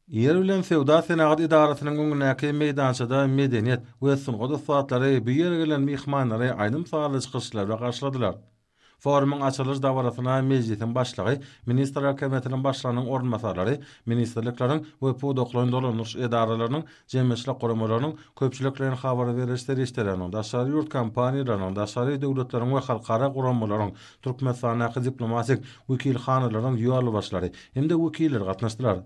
Yer bilen Sewda Senagat idarasynyň öňündäki meýdançada medeniýet we sungat satlary bu ýere gelen mihmanlary aýdym sagaly çykyşlara garşyladylar. Forumyň açylış dawrasyna mejlisin başlygy, ministrler kabinetiniň başlygynyň ornmasarlary, ministrlikleriň we pudoklaryň dolanyş edaralarynyň, jemgyýetçilik guramalarynyň, köpçüliklerin habar beriş serişleriniň, daşary ýurt kompaniýalarynyň, daşary döwletleriň we halkara guramalaryň, Türkmenistanyň diplomatik wekilhanalaryň ýol başlary hemde wekiller gatnaşdylar.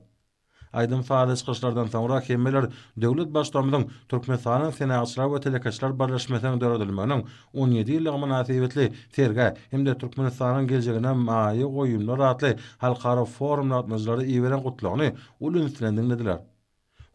Aydın faal çıkışlardan sonra hemmeler döwlet başlamynyň Türkmenistanyň senatçylar we telekaçlar birleşmesiň döredilmeginiň 17 ýyllygy münasibetli terge hemde Türkmenistanyň geljegine maýy goýumlar atly halkara forumlar atmazlary iýeren gutlagyny ulunçlandylar.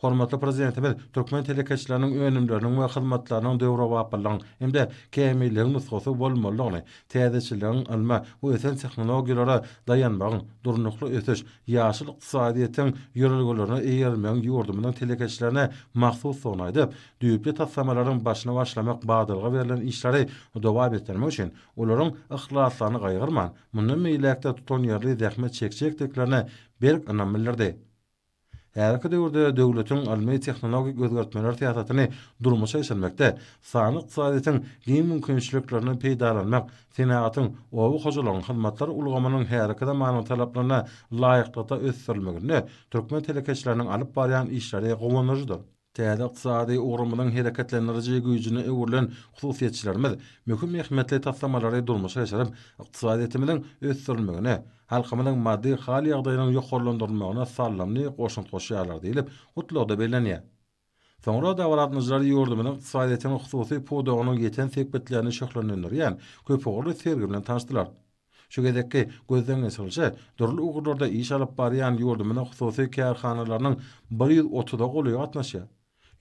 Hormatly prezidentimiz Türkmen telekaçylarynyň önümleriniň we hyzmatlarynyň döwre wapylygyň hemde kämilligiň nusgasy bolmalygyny, täzeçiligiň alma we esen tehnologiýalara dayanmagyň, durnukly ötüş, ýaşyl ykdysadyýetyň ýörelgelerini eýermegiň ýurdumynyň telekaçylaryna mahsus soňaýdyp, düýpli taslamalaryň başyna başlamak bagdalga berilen işleri dowam etdirmek üçin olaryň ihlaslygyny gaýgyrman, mundan meýlekde tutan ýerli zähmet çekçekliklerine berk anamyllardy. Her iki döwürde döwletiň almy tehnologik özgertmeler täzetyny durmuşa geçirmekde, sany ykdysadyýetyň giň mümkinçiliklerini peýdalanmak, senatyň owy hojalaryň hyzmatlar ulgamanyň her iki zamanyň talaplaryna laýyklyda ösdirilmegini türkmen telekaçylarynyň alyp barýan işleri gowanyjydyr. Täze ykdysady ugrumynyň hereketlendiriji güýjüne öwrilen hususiýetçilerimiz möhüm ähmiýetli taslamalary durmuşa geçirip, ykdysadyýetimiziň ösdirilmegine, halkymyzyň maddi hal ýagdaýynyň ýokarlandyrylmagyna sallamly goşunt goşýarlar diýilip, gutlugda bellenýär. Soňra dawratmyjlar ýurdumynyň ykdysadyýetynyň hususy pudogynyň ýeten sekbetlerini şöhlenlendirýän köp ogly sergi bilen tanışdylar. Şu gezekki gözden geçirilse, durul ugurlarda iş alıp barýan ýurdumynyň hususy kärhanalarynyň 130-da goly gatnaşýar.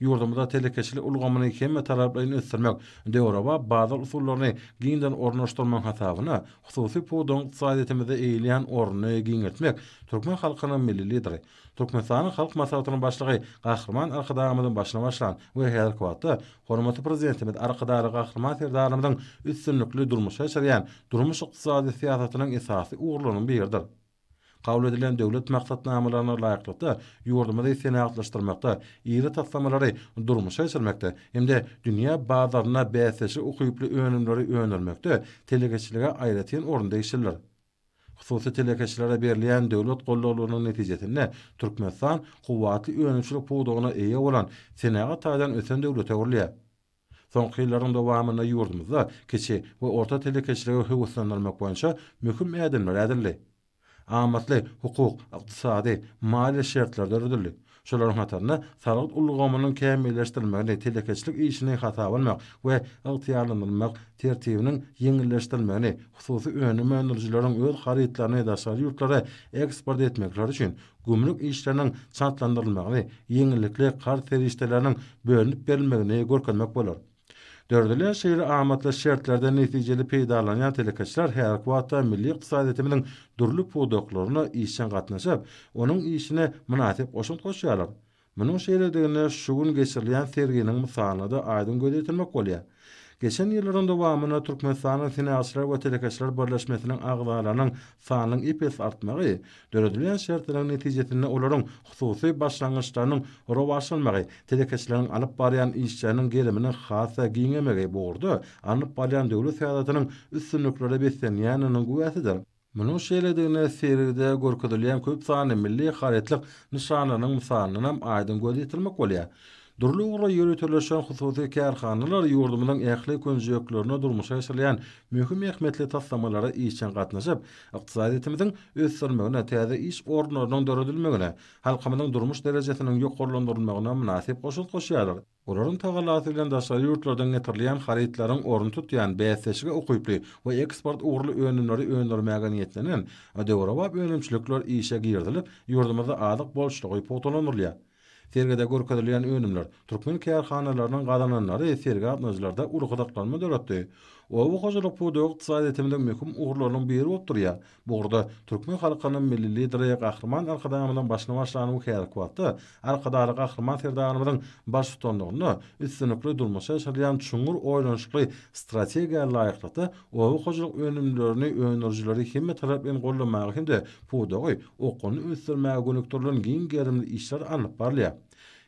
Ýurdumyzda telekeçilik ulgamyny hemme taraplaryny ösdirmek, döwraba bazı usullaryny giňden ornaşdyrmak hasabyna hususy pudoň ykdysadyýetimize eýilýän ornuny giňertmek türkmen halkynyň milli lideri, Türkmenistanyň halk maslahatynyň başlygy Gahrman Arkadağymyzyň başyna başlan we häzirki wagtda hormatly prezidentimiz Arkadagy Gahrman Serdarymyzyň üstünlükli durmuşa geçirýän durmuş ykdysady siýasatynyň esasy ugrulunyň biridir. Kabul edilen döwlet maksatnamalaryna laýyklykda ýurdumyzy senatlaşdyrmakda, ýyly taslamалary durmuşa geçirmekde, hemde dünýä bazaryna bäsesi ukyply önümleri öňermekde telekeçilige aýratyn orunda işler. Hususy telekeçilere berilýän döwlet gollawlarynyň netijesinde Türkmenistan kuwatly önümçilik pudogyna eýe bolan senaga taýdan ösen döwlete öwrülýär. Soňky ýyllaryň dowamynda ýurdumyzda keçi we orta telekeçiligi höwüslendirmek boýunça möhüm ädimler edildi. Amatly hukuk, ykdysady, mali şertler döredildi. Şolaryň hatarına sagalyk ulgamynyň kämilleşdirilmegini, telekeçilik işini hata bolmak we ygtyýarlandyrmak tertibiniň ýeňilleşdirilmegini, hususy önüm öňürjilerin öz harytlaryny daşary ýurtlara eksport etmekleri üçin gümrük işleriniň çatlandyrylmagyny, ýeňillikli kar serişdeleriniň bölünip berilmegini görkezmek bolar. Dördülen şehir amatlı şertlerde neticeli peýdalanýan telekaçlar her wagtda milli ykdysadyýetimiziň durly pudoklaryna işen gatnaşyp, onuň işine münasip goşunt goşýarlar. Munyň şeýledigine şu gün geçirilýän serginiň mysalyny da aýdyn gözetilmek bolýar. Geçen ýyllaryň dowamyna Türkmenistanyň senatçylar we telekaçlar birleşmesiniň agzalarynyň sanynyň epes artmagy, döredilýän şertleriň netijesinde olaryň hususy başlangyçlarynyň rowaşylmagy, telekaçlaryň alyp barýan işçileriniň gelimini hasa giňemegi boldy, anyp barýan döwlet syýasatynyň üstünlükleri beslenýäniň güwäsidir. Munyň şeýledigine sergide görkezilýän köp sany milli haýatlyk nişanlarynyň mysalyny aýdyn gözetilmek bolýar. Durly ugru ýöretilýän hususy kärhanalar ýurdumynyň ähli könjeklerini durmuşa geçirilýän möhüm ähmiýetli taslamалary işen gatnaşyp, ykdysadyýetimiziň ösdürmegine, täze iş ornlarynyň döredilmegine, halkymyzyň durmuş derejesiniň ýokarlandyrylmagyna münasip goşunt goşýarlar. Olaryň tagalasy bilen daşary ýurtlardan getirilýän harytlaryň orny tutýan bäsesige ukyply we eksport ugurly önümleri öňermäge niýetlenen, döwraba önümçilikler işe girdilip, ýurdumyzda adyk bolşlugy potalanylýar. Sergide görkezilýän önümler Türkmen kärhanalarynyň gazananlary sergi atnaşlarda urgudaklanma döretdi. Obu hojaluk bu döwük iqtisadiýetimiň möhüm ugrularynyň biri bolup durýar. Burada türkmen halkynyň milli lideri Gahryman Arkadamyň başyna başlanyp häzirki wagtda Arkadaly Gahryman Serdarymyň baş tutanlygyny üstünlikli durmuşa şaryan çuňur oýlanşykly strategiýa laýyklydy obu hojaluk önümlerini öňürjileri hemme tarapdan gollamagy hemde bu döwük okuny ösdürmäge gönükdirilen giň gerimli işler anyp barlýar.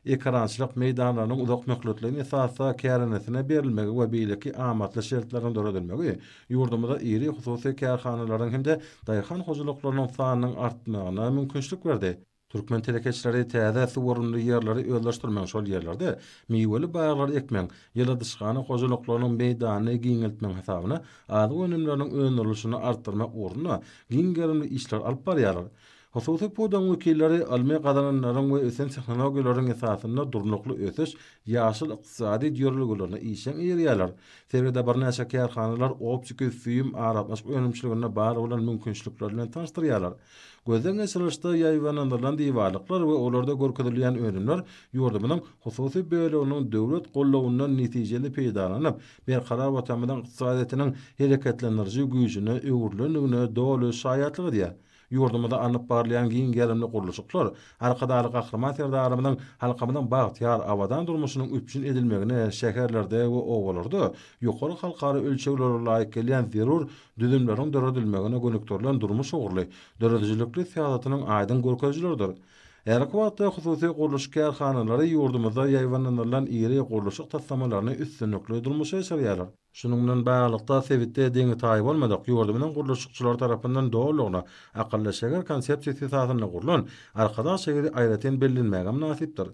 Ekrançylyk meýdanlarynyň uzak möhletlerine esasy kärenetine berilmegi we beýleki amatly şertlerden döredilmegi ýurdumyzda iri hususy kärhanalaryň hemde daýhan hojalyklarynyň sanynyň artmagyna mümkinçilik berdi. Türkmen telekeçleri täze suwarynly ýerleri özleşdirmek şol ýerlerde meýweli baýalar ekmek, ýyla dyşgany hojalyklarynyň meýdanyny giňeltmek hesabyna ady önümleriniň öňürilişini artdyrmak ugruna giň gerimli işler alyp barýarlar. Hususy pudan wekilleri almy gadananlaryň we ösen tehnologiýalaryň esasynda durnukly ösüş, ýaşyl ykdysady ýörleglerini işen ýerýärler. Sebäde bir näçe kärhanalar optik süýüm aratmaşyk önümçiligine bar bolan mümkinçilikler bilen tanışdyrýarlar. Gözden geçirilişde ýaýwanlandyrylan diýwarlyklar we olarda görkezilýän önümler ýurdumynyň hususy böleginiň döwlet gollawyndan netijeli peýdalanyp, berkarar watanmyň ykdysadyýetynyň hereketlendiriji güýjüne öwürlenigine doly şaýatlygy diýär. Ýurdumyzda anyp barlayan giň gerimli guruluşyklar Arkadaly Gahryman Serdarymyň halkamynyň bagtyar awadan durmuşynyň üpçün edilmegine şäherlerde we owalarda ýokary halkary ölçeglere laýyk gelýän zerur düzümleriň döredilmegine gönükdirilen durmuş ugurly döredicilikli siýasatynyň aýdyn görkezijleridir. Erki wagtda hususy guruluş kärhanalary ýurdumyzda ýaýwanlandyrylan iri guruluşyk taslamalaryny üstünlikli durmuşa geçirýärler. Şunun bilen baglanykda Sewitde deňi taýy bolmadyk ýurdumynyň guruluşçylar tarapyndan dogrulygyna akylly şäher konsepsiýasy taýyny gurulan arkadaş şäheri aýratyn bellenmäge münasipdir.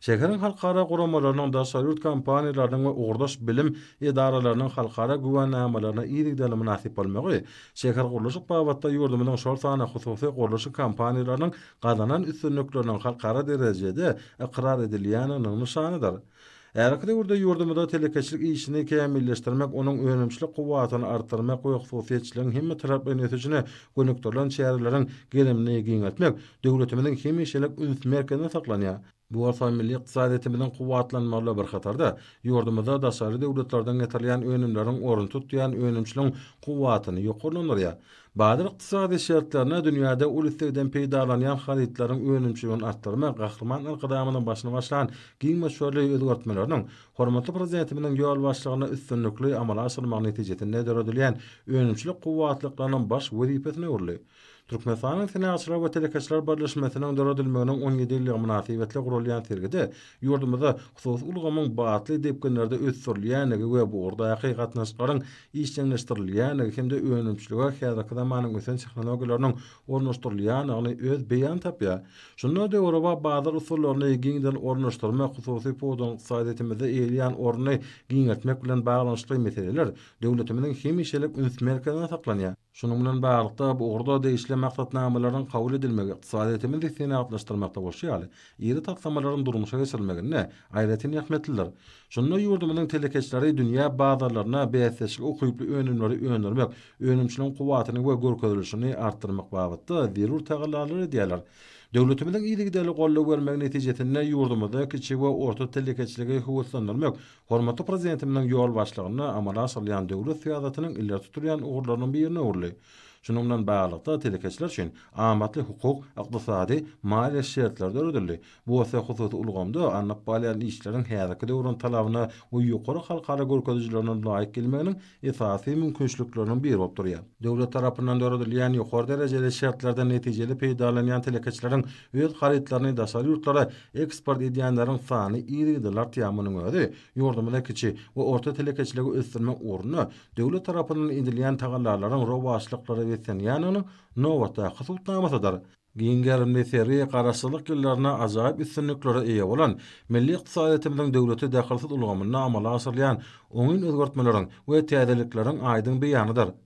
Şäheriň halkara guramalarynyň daşary kompaniýalarynyň we ugurdaş bilim edaralarynyň halkara güwennamalaryna ýerigde münasip bolmagy şäher guruluşyk babatda ýurdumynyň şol sany hususy guruluşyk kompaniýalarynyň gadanan üstünlikleriniň halkara derejede ikrar edilýäniniň nyşanydyr. Erkide urda ýurdumyzda telekeçilik işini kämilleşdirmek, onuň önümçilik kuwatyny artdyrmak we hususiýetçiligiň hemme tarapdan ötüjüne gönükdirilen şäherleriň gelimini giňeltmek döwletimiziň hemme işçilik üns merkezine saklanýar. Bu arsa milli ykdysadyýetimiziň kuwatlanmagy bir hatarda ýurdumyzda daşary döwletlerden getirilýän önümleriň orun tutýan önümçiligiň kuwatyny ýokarlandyrýar. Badyr ykdysady şertlerine dünýäde uluslardan peýdalanýan haritlaryň önümçiligini artdyrmak Gahryman Arkadamynyň başyna başlan giň meşhurly özgertmeleriň hormatly prezidentimiň ýol başlygyna üstünlikli amala aşyrmak netijesinde döredilýän önümçilik kuwatlyklarynyň baş wezipesine urly. Türkmenistanyň Sinaçylar we Telekeçiler Birleşmesiniň döredilmeginiň 17 ýyllygy münasibetli gurulýan sergide ýurdumyzda hususy ulgamyň batly depkenlerde ösdürilýänligi we bu orda hakykatynyşlaryň işçileşdirilýänligi hemde önümçiligi häzirki zamanyň ösen tehnologiýalarynyň ornaşdyrylýanyny öz beýan tapýar. Şunda döwrüba bazı usullaryny giňden ornaşdyrmak hususy pudan ykdysadyýetimizde eýilýän orny giňeltmek bilen baglanşykly meseleler döwletimiziň hem işçilik üns merkezine saklanýar. Şunun bilen baglanykda bu orada değişle maksatnamalaryň kabul edilmegi ykdysadyýetimizi senatlaşdyrmakda bolýar. Ýeri tapsamalaryň durmuşa geçirilmegine aýratyn rahmetliler. Şunda ýurdumynyň telekeçleri dünýä bazarlaryna beýseslik okyply önümleri öňürmek, önümçiligiň kuwatyny we görkezilişini artdyrmak babatda zerur tagallarly edýärler. Döwletimiziň ýygydaly gollaw bermek netijesinde ýurdumyzda kiçik we orta telekeçiligi howslandyrmak, hormatly prezidentimiň ýol başlygyna amala asylýan döwlet siýasatynyň illeri tuturýan ugurlarynyň birine urly. Şunun bilen baglanykda telekeçiler üçin amatly hukuk, ykdysady, maliýe şertleri döredildi. Bu esa hususy ulgamda anyp barlayan işleriň häzirki döwrüň talabyna we ýokary halkara görkezijilerine laýyk gelmeginiň esasy mümkinçilikleriniň biri bolup durýar. Döwlet tarapyndan döredilýän ýokary derejeli şertlerden netijeli peýdalanýan telekeçileriň öz haritlaryny daşary ýurtlara eksport edýänleriň sany ýerigdeler tiýamynyň özi ýurdumyzda kiçik we orta telekeçiligi ösdürmek ugruna döwlet tarapyndan edilýän tagallarlaryň rowaçlyklary we senýanyny nowatda hysapdamasadyr. Giň gerimli seri garaşsylyk ýyllarına ajaýyp üstünliklere eýe bolan milli ykdysadyýetimiziň döwleti dähilsiz ulgamyna amala asyrlaýan oňun özgertmeleriň we täzelikleriň aýdyn beýanydyr.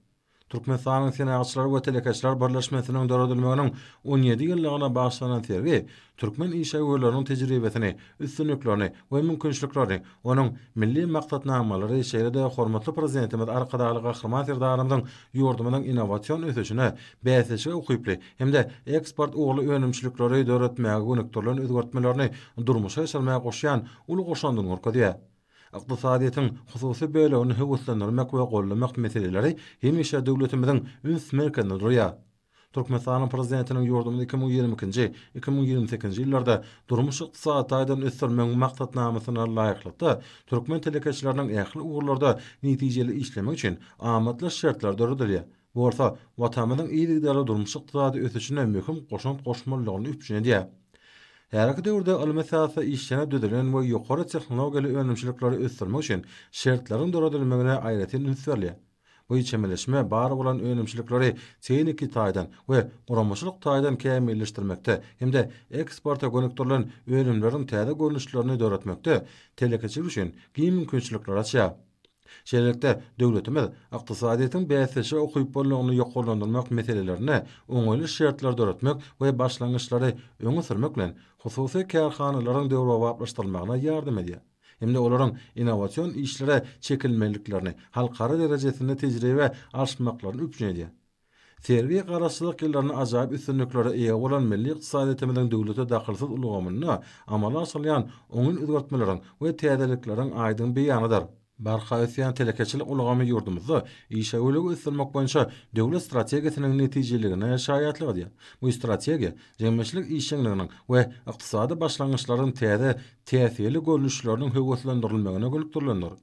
Türkmenistanyň Sinaçylar we Telekeçiler Birleşmesiniň döredilmeginiň 17 ýyllygyna başlanan sergi türkmen işäwörläriniň tejribesini, üstünliklerini we mümkinçiliklerini, onuň milli maksatnamalary şeýlede hormatly prezidentimiz Arkadaly Gahryman Serdarymyň ýurdumynyň innovasiýon ösüşine bäsesi okyply hemde eksport ugly önümçilikleri döretmäge gönükdirilen özgertmelerini durmuşa geçirmäge goşýan uly goşandyny görkezýär. ykdysadiýetiň hususy bölegini höwüslendirmek we gollamak meseleleri hemişe döwletimiziň üns merkezinde durýar. Türkmenistanyň prezidentiniň ýurdumyny 2022-nji 2028-nji ýyllarda durmuş ykdysadydan ösdürmek maksatnamasyna laýyklykda türkmen telekeçileriniň ähli ugurlarda netijeli işlemek üçin amatly şertler döredilýär. Bu orta watanymyzyň iýdigleri durmuş ykdysady ösüşine möhüm goşunt goşmalygyny üpjünedýär. Her iki döwürde alymy sahasy işçine dödülen we ýokary tehnologiýaly önümçilikleri ösdürmek üçin şertlaryň döredilmegine aýratyn üns berilýär. Bu içemeleşme bary bolan önümçilikleri çeýniki taýdan we guramışlyk taýdan kämilleşdirmekde hemde eksporta gönükdirilen önümleriň täze görnüşlerini döretmekde telekeçiler üçin giň mümkinçilikler açýar. Şeýlelikde döwletimiz ykdysadyýetiň bäsişe okyp bolmagyny ýoklandyrmak meselelerine oňaýly şertler döretmek we başlangyçlary öňe sürmek bilen hususy karhanalaryň döwrewaplaşdyrmagyna ýardym edýär. Hemde olaryň innowasion işlere çekilmeliklerini, halkara derejesinde tejribe alşmaklaryny üpjünedýär. Serwi garaşsylyk ýyllaryny ajaýyp üstünliklere eýe bolan milli ykdysadyýetimiziň döwlete dahylsyz ulgamyny amala aşyrýan oňun özgertmeleriň we täzelikleriň aýdyn beýanydyr. Barha ösýän telekeçilik ulgamy ýurdumyzda işäwligi ösdürmek boýunça döwlet strategiýasynyň netijeligine şaýatlyk edýär. Bu strategiýa jemgyýetçilik işçiliginiň we ykdysady başlangyçlaryň täze täsirli görnüşleriniň höwüslendirilmegine gönükdirilendir.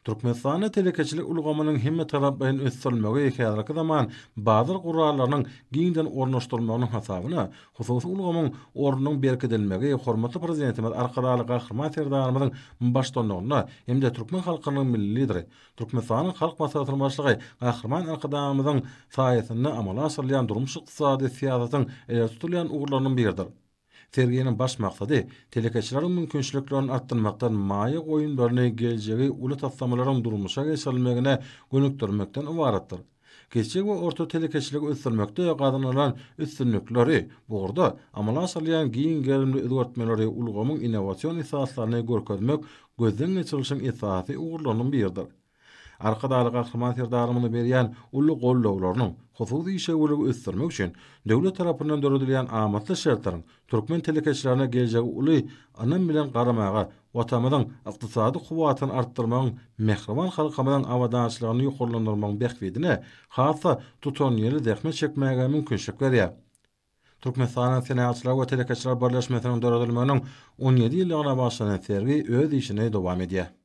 Türkmenistanyň telekeçilik ulgamynyň hemme tarapyň ösdürilmegi häzirki zaman bazı gurallaryň giňden ornaşdyrylmagynyň hasabyna hususy ulgamyň ornunyň berkidilmegi hormatly prezidentimiz Arkadaly Gahrman Serdarymyzyň başdanlygyna hemde türkmen halkynyň milli lideri Türkmenistanyň halk maslahatynyň başlygy Gahrman Arkadamyzyň saýasynda amala aşyrylýan durmuş ykdysady siýasatyň ele tutulýan ugurlarynyň biridir. Sergiýenin baş maksady telekeçileriň mümkinçiliklerini artdyrmakdan maýa goýunlaryny geljegi uly taslamalaryň durmuşa geçirilmegine gönükdirmekden ibaratdyr. Geçik we orta telekeçiligi ösdürmekde gadynylan üstünlikleri burada amala aşyrylýan giň gelimli özgertmeleri ulgamyň innowasion esaslaryny görkezmek gözden geçirilişiň esasy ugurlarynyň biridir. Arkadaly Gahrman Serdarymyny berýän uly gollawlarynyň hususy işäwligi ösdürmek üçin döwlet tarapyndan döredilýän amatly şertlaryň türkmen telekeçilerine geljegi uly anam bilen garamaga watanymyzyň ykdysady kuwatyny artdyrmagyň mehriban halkymyzyň awadançylygyny ýokarlandyrmagyň bekwidine hassa tutan ýeri zähmet çekmäge mümkinçilik berýär. Türkmenistanyň senatçylar we telekeçiler birleşmesiniň döredilmeginiň 17 ýylygyna başlanan sergi öz işine dowam edýär.